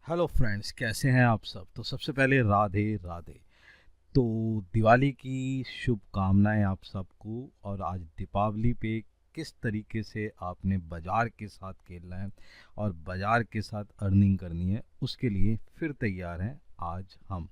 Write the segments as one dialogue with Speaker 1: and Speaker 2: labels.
Speaker 1: Hello friends, कैसे हैं आप सब। तो सबसे पहले राधे राधे। तो दिवाली की शुभकामनाएं आप सबको। और आज दीपावली पे किस तरीके से आपने बाज़ार के साथ खेलना है और बाज़ार के साथ अर्निंग करनी है, उसके लिए फिर तैयार हैं आज हम।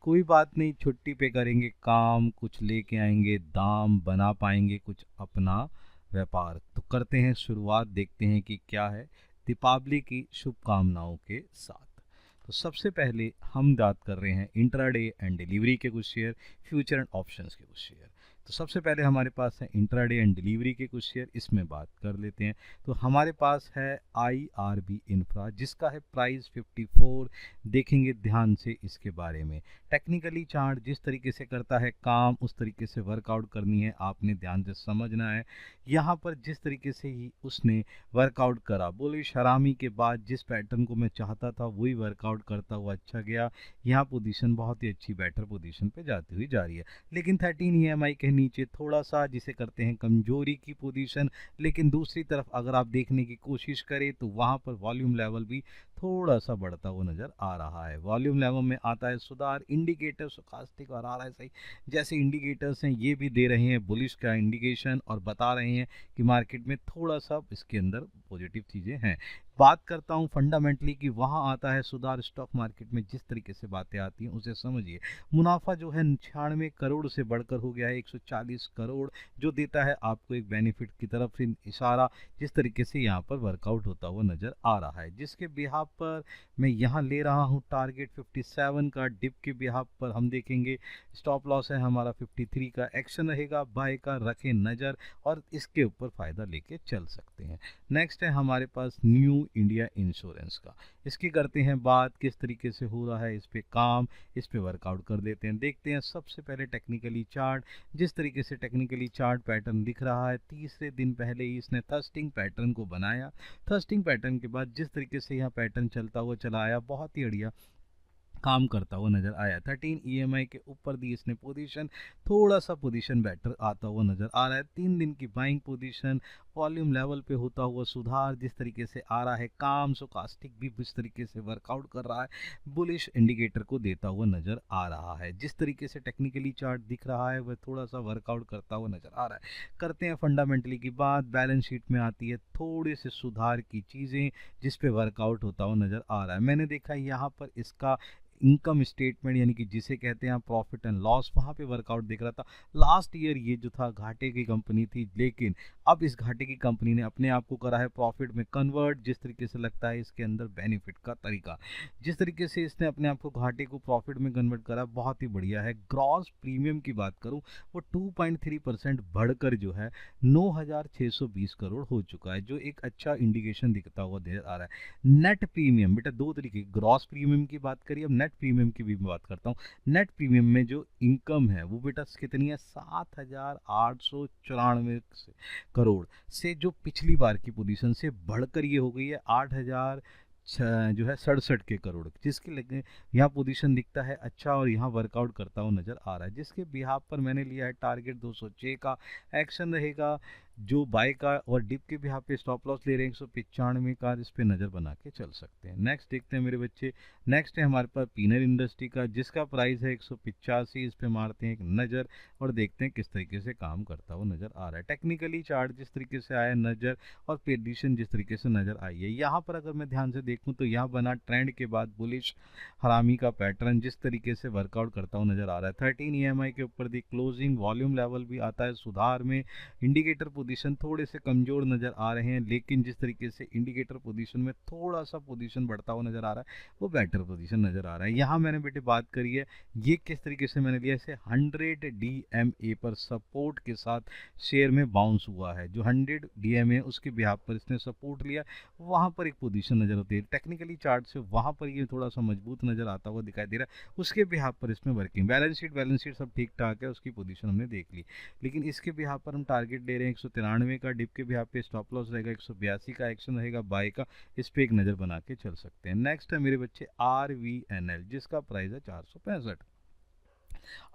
Speaker 1: कोई बात नहीं, छुट्टी पे करेंगे काम, कुछ लेके आएंगे, दाम बना पाएंगे कुछ अपना व्यापार। तो करते हैं शुरुआत, देखते हैं कि क्या है दीपावली की शुभकामनाओं के साथ। तो सबसे पहले हम बात कर रहे हैं इंट्राडे एंड डिलीवरी के कुछ शेयर, फ्यूचर एंड ऑप्शंस के कुछ शेयर। तो सबसे पहले हमारे पास है इंट्राडे एंड डिलीवरी के कुछ शेयर, इसमें बात कर लेते हैं। तो हमारे पास है IRB इंफ्रा, जिसका है प्राइस 54। देखेंगे ध्यान से इसके बारे में। टेक्निकली चार्ट जिस तरीके से करता है काम, उस तरीके से वर्कआउट करनी है, आपने ध्यान से समझना है। यहाँ पर जिस तरीके से ही उसने वर्कआउट करा, बुलिश हरामी के बाद जिस पैटर्न को मैं चाहता था वही वर्कआउट करता हुआ अच्छा गया। यहाँ पोजीशन बहुत ही अच्छी बेटर पोजीशन पे जाती हुई जा रही है, लेकिन 13 EMI के नीचे थोड़ा सा जिसे करते हैं कमजोरी की पोजीशन। लेकिन दूसरी तरफ अगर आप देखने की कोशिश करें तो वहाँ पर वॉल्यूम लेवल भी थोड़ा सा बढ़ता हुआ नजर आ रहा है। वॉल्यूम लेवल में आता है सुधार। इंडिकेटर स्टोकास्टिक और RSI जैसे इंडिकेटर्स हैं, ये भी दे रहे हैं बुलिश का इंडिकेशन और बता रहे हैं कि मार्केट में थोड़ा सा इसके अंदर पॉजिटिव चीज़ें हैं। बात करता हूँ फंडामेंटली कि वहाँ आता है सुधार। स्टॉक मार्केट में जिस तरीके से बातें आती हैं उसे समझिए। मुनाफा जो है 96 करोड़ से बढ़कर हो गया है 140 करोड़, जो देता है आपको एक बेनिफिट की तरफ से इशारा, जिस तरीके से यहाँ पर वर्कआउट होता हुआ नजर आ रहा है। जिसके बिहाफ पर मैं यहाँ ले रहा हूँ टारगेट 57 का। डिप के बिहाफ पर हम देखेंगे स्टॉप लॉस है हमारा 53 का। एक्शन रहेगा बाय का, रखें नज़र और इसके ऊपर फ़ायदा लेके चल सकते हैं। नेक्स्ट है हमारे पास न्यू इंडिया इंश्योरेंस का। इसकी करते हैं बात, किस तरीके से हो रहा है इस पे काम, इस पे वर्कआउट कर लेते हैं। देखते हैं सबसे पहले टेक्निकली चार्ट। जिस तरीके से टेक्निकली चार्ट पैटर्न दिख रहा है, तीसरे दिन पहले ही इसने थर्स्टिंग पैटर्न को बनाया। थर्स्टिंग पैटर्न के बाद जिस तरीके से यहाँ पैटर्न चलता हुआ चला आया, बहुत ही बढ़िया काम करता हुआ नजर आया। 13 EMI के ऊपर दी इसने पोजीशन, थोड़ा सा पोजीशन बेटर आता हुआ नजर आ रहा है। 3 दिन की बाइंग पोजीशन, वॉल्यूम लेवल पे होता हुआ सुधार जिस तरीके से आ रहा है, काम सोकास्टिक भी जिस तरीके से वर्कआउट कर रहा है, बुलिश इंडिकेटर को देता हुआ नजर आ रहा है। जिस तरीके से टेक्निकली चार्ट दिख रहा है वह थोड़ा सा वर्कआउट करता हुआ नजर आ रहा है। करते हैं फंडामेंटली की बात। बैलेंस शीट में आती है थोड़े से सुधार की चीज़ें, जिस पे वर्कआउट होता हुआ नजर आ रहा है। मैंने देखा यहाँ पर इसका इनकम स्टेटमेंट यानी कि जिसे कहते हैं प्रॉफिट एंड लॉस, वहाँ पे वर्कआउट दिख रहा था। लास्ट ईयर ये जो था घाटे की कंपनी थी, लेकिन अब इस घाटे की कंपनी ने अपने आप को करा है प्रॉफिट में कन्वर्ट। जिस तरीके से लगता है इसके अंदर बेनिफिट का तरीका, जिस तरीके से इसने अपने आप को घाटे को प्रॉफिट में कन्वर्ट करा, बहुत ही बढ़िया है। ग्रॉस प्रीमियम की बात करूँ वो 2.3% बढ़कर जो है 9,620 करोड़ हो चुका है, जो एक अच्छा इंडिकेशन दिखता हुआ नजर आ रहा है। नेट प्रीमियम बेटा दो तरीके, ग्रॉस प्रीमियम की बात करिए, अब नेट प्रीमियम की भी बात करता हूँ। नेट प्रीमियम में जो इनकम है वो बेटा कितनी है, 7,894 करोड़ से, जो पिछली बार की पोजीशन से बढ़कर ये हो गई है 8,000 जो है 67 के करोड़, जिसके लगे यहाँ पोजीशन दिखता है अच्छा और यहाँ वर्कआउट करता हुआ नजर आ रहा है। जिसके बिहाफ पर मैंने लिया है टारगेट 206 का। एक्शन रहेगा जो बाय का, और डिप के बिहाफ पे स्टॉप लॉस ले रहे हैं 195 का। इस पे नज़र बना के चल सकते हैं। नेक्स्ट देखते हैं मेरे बच्चे। नेक्स्ट है हमारे पास पीनर इंडस्ट्री का, जिसका प्राइस है 185। इस पे मारते हैं एक नज़र और देखते हैं किस तरीके से काम करता हुआ नजर आ रहा है। टेक्निकली चार्ट जिस तरीके से आया नज़र और पोजीशन जिस तरीके से नज़र आई है, यहाँ पर अगर मैं ध्यान से देखूँ तो यहाँ बना ट्रेंड के बाद बुलिश हरामी का पैटर्न जिस तरीके से वर्कआउट करता हुआ नजर आ रहा है। 13 EMI के ऊपर दी क्लोजिंग, वॉल्यूम लेवल भी आता है सुधार में। इंडिकेटर पोजीशन थोड़े से कमजोर नजर आ रहे हैं, लेकिन जिस तरीके से इंडिकेटर पोजीशन में थोड़ा सा पोजीशन बढ़ता हुआ नजर आ रहा है, वो बेटर पोजीशन नजर आ रहा है। यहाँ मैंने बेटे बात करी है, ये किस तरीके से मैंने लिया, इसे 100 DMA पर सपोर्ट के साथ शेयर में बाउंस हुआ है। जो 100 DMA उसके बिहाफ पर इसने सपोर्ट लिया, वहाँ पर एक पोजीशन नजर होती है। टेक्निकली चार्ट से वहाँ पर ये थोड़ा सा मजबूत नजर आता हुआ दिखाई दे रहा है, उसके बिहाफ पर इसमें वर्किंग। बैलेंस शीट सब ठीक ठाक है, उसकी पोजीशन हमने देख ली। लेकिन इसके बिहाफ पर हम टारगेट ले रहे हैं 193 का। डिप के बिहाफ पे स्टॉप लॉस रहेगा 182 का। एक्शन रहेगा बाय का, इस पे एक नज़र बना के चल सकते हैं। नेक्स्ट है मेरे बच्चे RVNL, जिसका प्राइस है 465।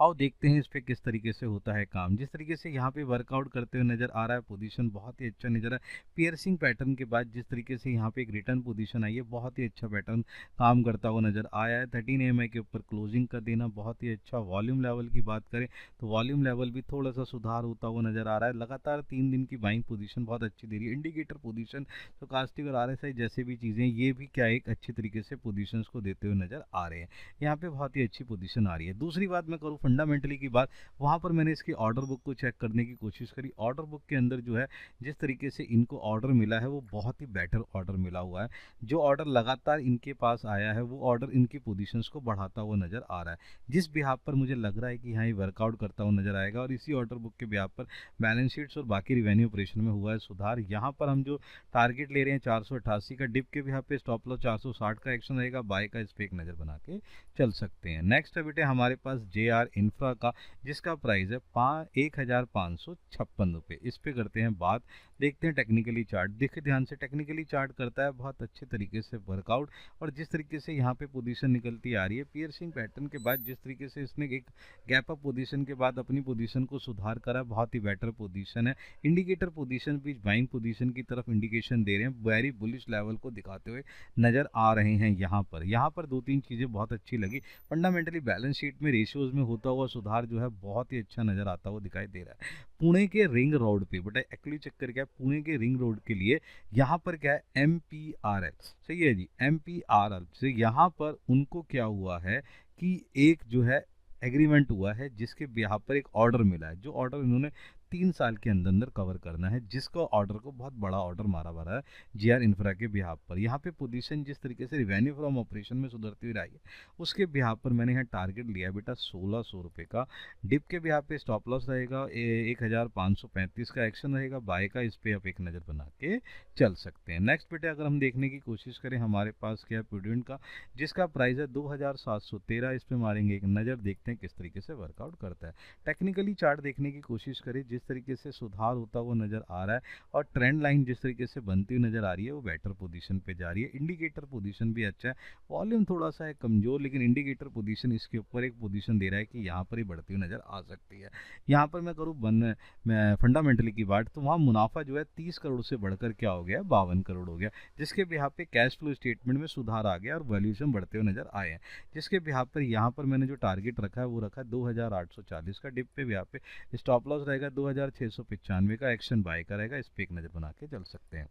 Speaker 1: आओ देखते हैं इस पे किस तरीके से होता है काम। जिस तरीके से यहाँ पे वर्कआउट करते हुए नज़र आ रहा है, पोजीशन बहुत ही अच्छा नज़र आ रहा है। पियर्सिंग पैटर्न के बाद जिस तरीके से यहाँ पे एक रिटर्न पोजीशन आई है, बहुत ही अच्छा पैटर्न काम करता हुआ नज़र आया है। 13 EMI के ऊपर क्लोजिंग कर देना बहुत ही अच्छा। वॉल्यूम लेवल की बात करें तो वॉल्यूम लेवल भी थोड़ा सा सुधार होता हुआ नज़र आ रहा है। लगातार 3 दिन की बाइंग पोजीशन बहुत अच्छी दे रही है। इंडिकेटर पोजीशन तो कास्टिक और RSI जैसे भी चीज़ें, ये भी क्या एक अच्छी तरीके से पोजीशंस को देते हुए नज़र आ रहे हैं। यहाँ पे बहुत ही अच्छी पोजीशन आ रही है। दूसरी बात मैं करूँ फंडामेंटली की बात, वहाँ पर मैंने इसकी ऑर्डर बुक को चेक करने की कोशिश करी। ऑर्डर बुक के अंदर जो है जिस तरीके से इनको ऑर्डर मिला है वो बहुत ही बेटर ऑर्डर मिला हुआ है। जो ऑर्डर लगातार इनके पास आया है वो ऑर्डर इनकी पोजीशंस को बढ़ाता हुआ नज़र आ रहा है, जिस बिहाफ पर मुझे लग रहा है कि यहाँ ये वर्कआउट करता हुआ नज़र आएगा। और इसी ऑर्डर बुक के बिहाफ पर बैलेंस शीट्स और बाकी रिवेन्यू ऑपरेशन में हुआ है सुधार। यहाँ पर हम जो टारगेट ले रहे हैं 488 का, डिप के बिहाफ पे स्टॉप लॉस 460 का एक्शन रहेगा। बाय का इस पे एक नज़र बना के चल सकते हैं। नेक्स्ट है बेटे हमारे पास JR इंफ्रा का, जिसका प्राइस है 1556 रुपये। इस पे करते हैं बात, देखते हैं टेक्निकली चार्ट। देखिए ध्यान से, टेक्निकली चार्ट करता है बहुत अच्छे तरीके से वर्कआउट। और जिस तरीके से यहाँ पे पोजीशन निकलती आ रही है पियर्सिंग पैटर्न के बाद, जिस तरीके से इसने एक गैप अप पोजीशन के बाद अपनी पोजीशन को सुधार करा, बहुत ही बेटर पोजीशन है। इंडिकेटर पोजीशन भी बाइंग पोजीशन की तरफ इंडिकेशन दे रहे हैं, वेरी बुलिश लेवल को दिखाते हुए नज़र आ रहे हैं। यहाँ पर 2-3 चीज़ें बहुत अच्छी लगी। फंडामेंटली बैलेंस शीट में रेशियोज में होता हुआ सुधार जो है बहुत ही अच्छा नज़र आता हुआ दिखाई दे रहा है। पुणे के रिंग रोड पे बेटा एक्चुअली चक्कर क्या है, पुणे के रिंग रोड के लिए यहाँ पर क्या है MPRL, सही है जी, MPRL से यहाँ पर उनको क्या हुआ है कि एक जो है एग्रीमेंट हुआ है, जिसके बिहाफ पर एक ऑर्डर मिला है। जो ऑर्डर इन्होंने 3 साल के अंदर अंदर कवर करना है, जिसका ऑर्डर को बहुत बड़ा ऑर्डर मारा भरा है JR इंफ्रा के बिहाफ पर। यहाँ पे पोजीशन जिस तरीके से रिवेन्यू फ्रॉम ऑपरेशन में सुधरती हुई रही है, उसके बिहाफ पर मैंने यहाँ टारगेट लिया है बेटा 1600 रुपये का। डिप के बिहाफ पे स्टॉप लॉस रहेगा 1535 का एक्शन रहेगा। बाय का इस पे आप एक नज़र बना के चल सकते हैं। नेक्स्ट बेटे अगर हम देखने की कोशिश करें, हमारे पास क्या है प्रूडेंट का, जिसका प्राइस है 2713। इस पे मारेंगे एक नज़र, देखते हैं किस तरीके से वर्कआउट करता है। टेक्निकली चार्ट देखने की कोशिश करें, जिस तरीके से सुधार होता हुआ नज़र आ रहा है और ट्रेंड लाइन जिस तरीके से बनती हुई नज़र आ रही है वो बेटर पोजीशन पे जा रही है। इंडिकेटर पोजीशन भी अच्छा है। वॉल्यूम थोड़ा सा है कमज़ोर, लेकिन इंडिकेटर पोजीशन इसके ऊपर एक पोजीशन दे रहा है कि यहाँ पर ही बढ़ती हुई नज़र आ सकती है। यहाँ पर मैं करूँ मैं फंडामेंटली की बात, तो वहाँ मुनाफा जो है 30 करोड़ से बढ़कर क्या हो गया, 52 करोड़ हो गया, जिसके बिहाफ पे कैश फ्लो स्टेटमेंट में सुधार आ गया और वैल्यूएशन बढ़ते हुए नज़र आए हैं। जिसके बिहाफ पर यहाँ पर मैंने जो टारगेट रखा है वो रखा है 2840 का। डिप पे बिहाफ पे स्टॉप लॉस रहेगा 2695 का। एक्शन बाय का रहेगा। इस पे एक नज़र बना के चल सकते हैं।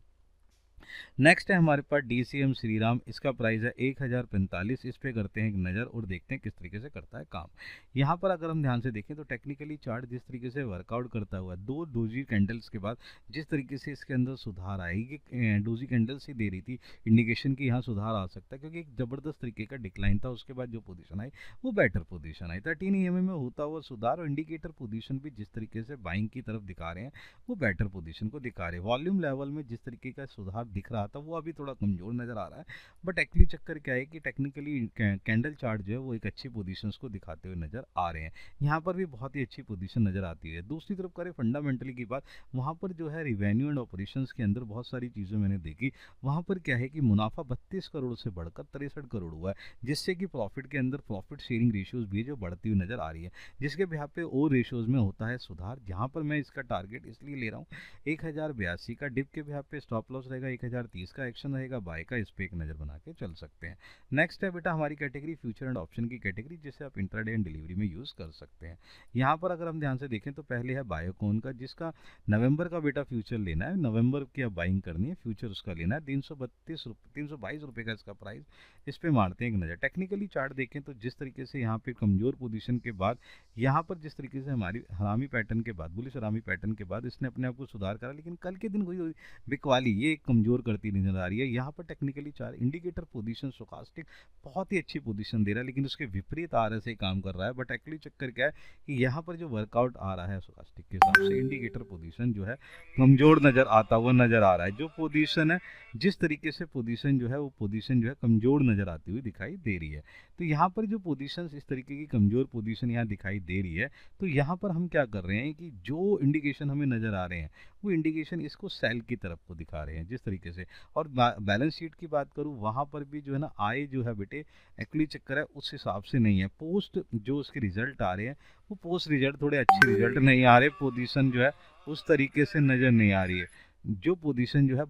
Speaker 1: नेक्स्ट है हमारे पास DCM श्रीराम, इसका प्राइस है 1045। इस पे करते हैं एक नज़र और देखते हैं किस तरीके से करता है काम। यहाँ पर अगर हम ध्यान से देखें तो टेक्निकली चार्ट जिस तरीके से वर्कआउट करता हुआ, 2 डोजी कैंडल्स के बाद जिस तरीके से इसके अंदर सुधार आएगी, डोजी कैंडल्स ही दे रही थी इंडिकेशन की यहाँ सुधार आ सकता है, क्योंकि एक ज़बरदस्त तरीके का डिक्लाइन था। उसके बाद जो पोजीशन आई वो बेटर पोजीशन आई। 13 EMI में होता हुआ सुधार और इंडिकेटर पोजीशन भी जिस तरीके से बाइंग की तरफ दिखा रहे हैं वो बेटर पोजीशन को दिखा रहे हैं। वॉल्यूम लेवल में जिस तरीके का सुधार दिख रहा था वो अभी थोड़ा कमज़ोर नज़र आ रहा है। बट एक्चुअली चक्कर क्या है कि टेक्निकली कैंडल चार्ट जो है वो एक अच्छी पोजीशंस को दिखाते हुए नज़र आ रहे हैं। यहाँ पर भी बहुत ही अच्छी पोजीशन नज़र आती है। दूसरी तरफ करें फंडामेंटली की बात, वहाँ पर जो है रिवेन्यू एंड ऑपरेशंस के अंदर बहुत सारी चीज़ें मैंने देखी। वहाँ पर क्या है कि मुनाफा 32 करोड़ से बढ़कर 63 करोड़ हुआ है, जिससे कि प्रॉफिट के अंदर प्रॉफिट शेयरिंग रेशियोज भी जो बढ़ती हुई नज़र आ रही है, जिसके बिहाफ पे और रेशियोज में होता है सुधार। जहाँ पर मैं इसका टारगेट इसलिए ले रहा हूँ 1082 का। डिप के बिहाफ पे स्टॉप लॉस रहेगा 1030 का। एक्शन रहेगा बाय का। इस पे एक नज़र बना के चल सकते हैं। नेक्स्ट है बेटा हमारी कैटेगरी फ्यूचर एंड ऑप्शन की कैटेगरी, जिसे आप इंट्राडे एंड डिलीवरी में यूज़ कर सकते हैं। यहाँ पर अगर हम ध्यान से देखें तो पहले है बायोकॉन का, जिसका नवंबर का बेटा फ्यूचर लेना है, नवंबर की आप बाइंग करनी है, फ्यूचर उसका लेना है। 322 रुपये का इसका प्राइस। इस पे मारते हैं एक नज़र। टेक्निकली चार्ट देखें तो जिस तरीके से यहाँ पे कमज़ोर पोजीशन के बाद, यहाँ पर जिस तरीके से हमारी हरामी पैटर्न के बाद, बुलिश हरामी पैटर्न के बाद इसने अपने आप को सुधार करा, लेकिन कल के दिन वही बिकवाली ये कमज़ोर करती नज़र आ रही है। यहाँ पर technically chart indicator position stochastic बहुत ही अच्छी पोजीशन दे रहा है, लेकिन उसके विपरीत RSI काम कर रहा है। बट एक्चुअली चक्कर क्या है कि यहाँ पर जो वर्कआउट आ रहा है स्टोकास्टिक के हिसाब से, इंडिकेटर पोजीशन जो है कमज़ोर नज़र आता हुआ नज़र आ रहा है। जो पोजीशन है, जिस तरीके से पोजीशन जो है वो पोजीशन जो है कमज़ोर नज़र आती हुई दिखाई दे रही है। तो यहाँ पर जो पोजीशंस इस तरीके की कमज़ोर पोजीशन यहाँ दिखाई दे रही है, तो यहाँ पर हम क्या कर रहे हैं कि जो इंडिकेशन हमें नज़र आ रहे हैं वो इंडिकेशन इसको सेल की तरफ को दिखा रहे हैं जिस तरीके से। और बैलेंस शीट की बात करूँ वहाँ पर भी जो है ना आय जो है बेटे एक्चुअली चक्कर है उस हिसाब से नहीं है। पोस्ट जो उसके रिजल्ट आ रहे हैं वो पोस्ट रिजल्ट थोड़े अच्छे रिजल्ट नहीं आ रहे, पोजीशन जो है उस तरीके से नज़र नहीं आ रही है। जो पोजीशन जो है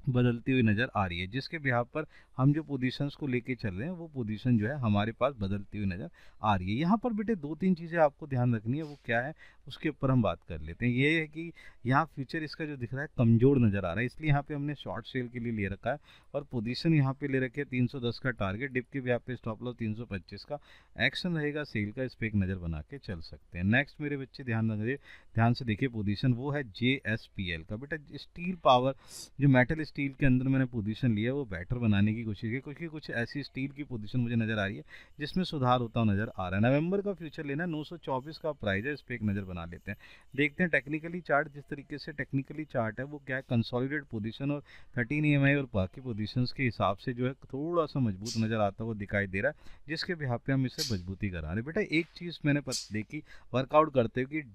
Speaker 1: बदलती हुई नज़र आ रही है, जिसके बिहाफ पर हम जो पोजीशंस को लेके चल रहे हैं वो पोजीशन जो है हमारे पास बदलती हुई नज़र आ रही है। यहाँ पर बेटे दो तीन चीज़ें आपको ध्यान रखनी है, वो क्या है उसके ऊपर हम बात कर लेते हैं। ये है कि यहाँ फ्यूचर इसका जो दिख रहा है कमज़ोर नज़र आ रहा है, इसलिए यहाँ पे हमने शॉर्ट सेल के लिए ले रखा है और पोजीशन यहाँ पे ले रखी है 310 का टारगेट, डिप के बिहाफ पे स्टॉप लॉस 325 का, एक्शन रहेगा सेल का, इस पर एक नज़र बना के चल सकते हैं। नेक्स्ट मेरे बच्चे ध्यान से देखिए पोजीशन वो है JSPL का। बेटा स्टील पावर जो मेटल स्टील के अंदर मैंने पोजीशन लिया है वो बेटर बनाने की कोशिश की, क्योंकि कुछ ऐसी स्टील की पोजीशन मुझे नज़र आ रही है जिसमें सुधार होता हुआ नज़र आ रहा है। नवंबर का फ्यूचर लेना 924 का प्राइस है, इस पर एक नज़र बना लेते हैं। देखते हैं टेक्निकली चार्ट, जिस तरीके से टेक्निकली चार्ट है वो क्या है कंसोलिडेट पोजीशन और 13 EMI और बाकी पोजीशंस के हिसाब से जो है थोड़ा सा मजबूत नज़र आता हुआ दिखाई दे रहा है, जिसके बिहाफ पे हम इसे मजबूती करा रहे हैं। बेटा एक चीज़ मैंने देखी वर्कआउट करते हुए कि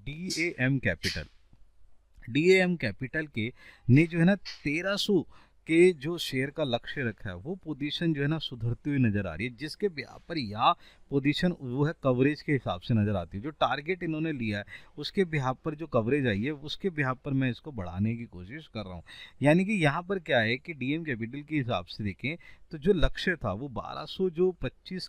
Speaker 1: DAM कैपिटल के ने जो है ना 1300 के जो शेयर का लक्ष्य रखा है वो पोजीशन जो है ना सुधरती हुई नज़र आ रही है, जिसके बिहाफ पर यहाँ पोजीशन वो है कवरेज के हिसाब से नज़र आती है। जो टारगेट इन्होंने लिया है उसके बिहाफ पर जो कवरेज आई है उसके बिहाफ पर मैं इसको बढ़ाने की कोशिश कर रहा हूँ। यानी कि यहाँ पर क्या है कि DM कैपिटल के हिसाब से देखें तो जो लक्ष्य था वो 1200 जो 55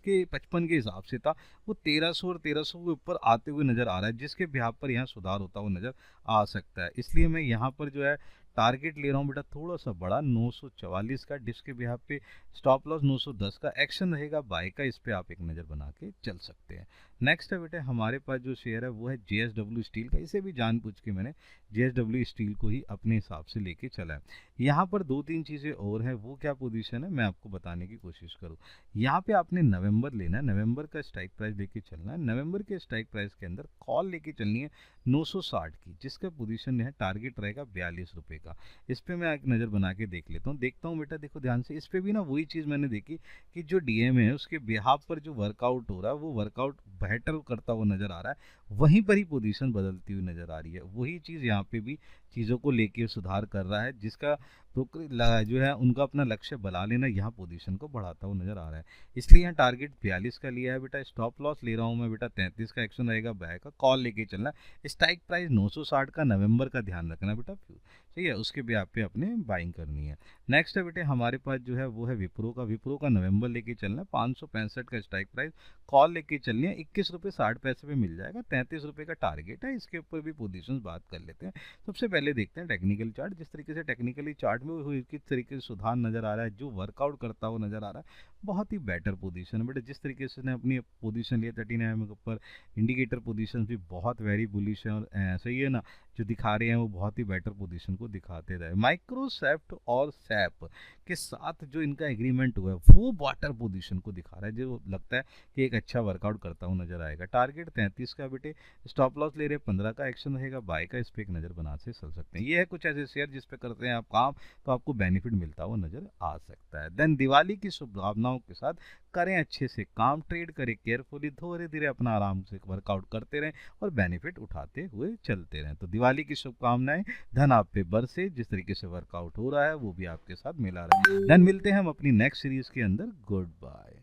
Speaker 1: के हिसाब से था वो 1300 और 1300 के ऊपर आते हुए नज़र आ रहा है, जिसके बिहाफ पर यहाँ सुधार होता हुआ नज़र आ सकता है। इसलिए मैं यहाँ पर जो है टारगेट ले रहा हूँ बेटा थोड़ा सा बड़ा 944 का, डिस्क के बिहाफ पे स्टॉप लॉस 910 का, एक्शन रहेगा बाय का, इस पे आप एक नज़र बना के चल सकते हैं। नेक्स्ट है बेटे हमारे पास जो शेयर है वो है JSW स्टील का। इसे भी जानबूझ के मैंने JSW स्टील को ही अपने हिसाब से लेके चला है। यहाँ पर दो तीन चीज़ें और हैं, वो क्या पोजीशन है मैं आपको बताने की कोशिश करूँ। यहाँ पे आपने नवंबर लेना है, नवंबर का स्ट्राइक प्राइस लेके चलना है। नवंबर के स्ट्राइक प्राइस के अंदर कॉल लेके चलनी है 960 की, जिसका पोजीशन है टारगेट रहेगा 42 रुपये का। इस पर मैं एक नज़र बना के देखता हूँ बेटा देखो ध्यान से। इस पर भी ना वही चीज़ मैंने देखी कि जो DM है उसके बिहाफ पर जो वर्कआउट हो रहा है वो वर्कआउट बेटर करता हुआ नज़र आ रहा है, वहीं पर ही पोजीशन बदलती हुई नज़र आ रही है। वही चीज़ यहाँ पे भी चीज़ों को लेके सुधार कर रहा है, जिसका जो है उनका अपना लक्ष्य बना लेना यहाँ पोजीशन को बढ़ाता हुआ नज़र आ रहा है। इसलिए यहाँ टारगेट 42 का लिया है बेटा, स्टॉप लॉस ले रहा हूँ मैं बेटा 33 का, एक्शन रहेगा बाय का, कॉल लेके चलना। स्ट्राइक प्राइस 960 का नवंबर का ध्यान रखना बेटा, ठीक है, उसके भी आप पे अपने बाइंग करनी है। नेक्स्ट है बेटे हमारे पास जो है वो है विप्रो का नवंबर लेके चलना है 565 का स्ट्राइक प्राइस, कॉल लेके चलनी है 21 रुपये 60 पैसे पे मिल जाएगा, 33 रुपये का टारगेट है। इसके ऊपर भी पोजीशंस बात कर लेते हैं। सबसे पहले देखते हैं टेक्निकल चार्ट, जिस तरीके से टेक्निकली चार्ट में हुई किस तरीके से सुधार नज़र आ रहा है, जो वर्कआउट करता हुआ नज़र आ रहा है, बहुत ही बेटर पोजीशन है बेटे। जिस तरीके से अपनी पोजीशन लिया 39 के ऊपर, इंडिकेटर पोजीशन भी बहुत वेरी बुलिश है और सही है ना, जो दिखा रहे हैं वो बहुत ही बेटर पोजीशन को दिखाते रहे। माइक्रोसॉफ्ट और सैप के साथ जो इनका एग्रीमेंट हुआ है वो वाटर पोजीशन को दिखा रहा है, जो लगता है कि एक अच्छा वर्कआउट करता हूँ नजर आएगा। टारगेट 33 का बेटे, स्टॉप लॉस ले रहे 15 का, एक्शन रहेगा बाय का, इस पर एक नज़र बना से चल सकते हैं। ये है कुछ ऐसे शेयर जिस पे करते हैं आप काम तो आपको बेनिफिट मिलता हुआ नजर आ सकता है। देन दिवाली की शुभकामनाओं के साथ करें अच्छे से काम, ट्रेड करें केयरफुली, धीरे धीरे अपना आराम से वर्कआउट करते रहें और बेनिफिट उठाते हुए चलते रहें। तो दिवाली की शुभकामनाएं, धन आप पे बरसे, जिस तरीके से वर्कआउट हो रहा है वो भी आपके साथ मिला रहे। धन मिलते हैं हम अपनी नेक्स्ट सीरीज के अंदर। Good bye.